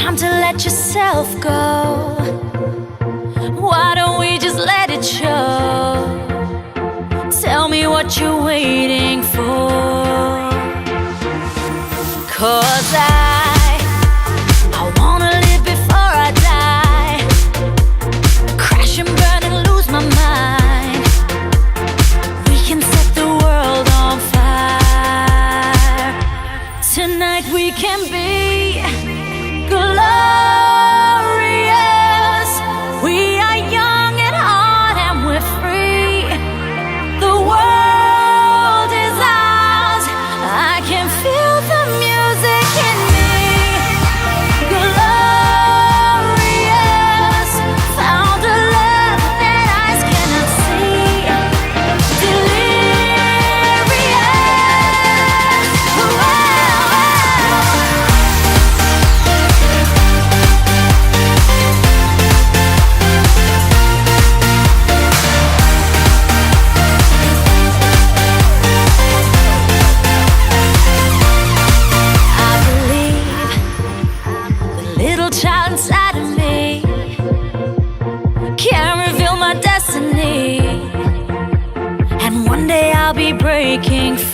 time to let yourself go. Why don't we just let it show? Tell me what you're waiting for. 'Cause I wanna live before I die. Crash and burn and lose my mind. We can set the world on fire. Tonight we can be glorious. We are young at heart and we're free. The world is ours. I can feel the music in me. Glorious. Found a love that eyes cannot see. Delirious. I believe the little child inside of me can reveal my destiny, and one day I'll be breaking free.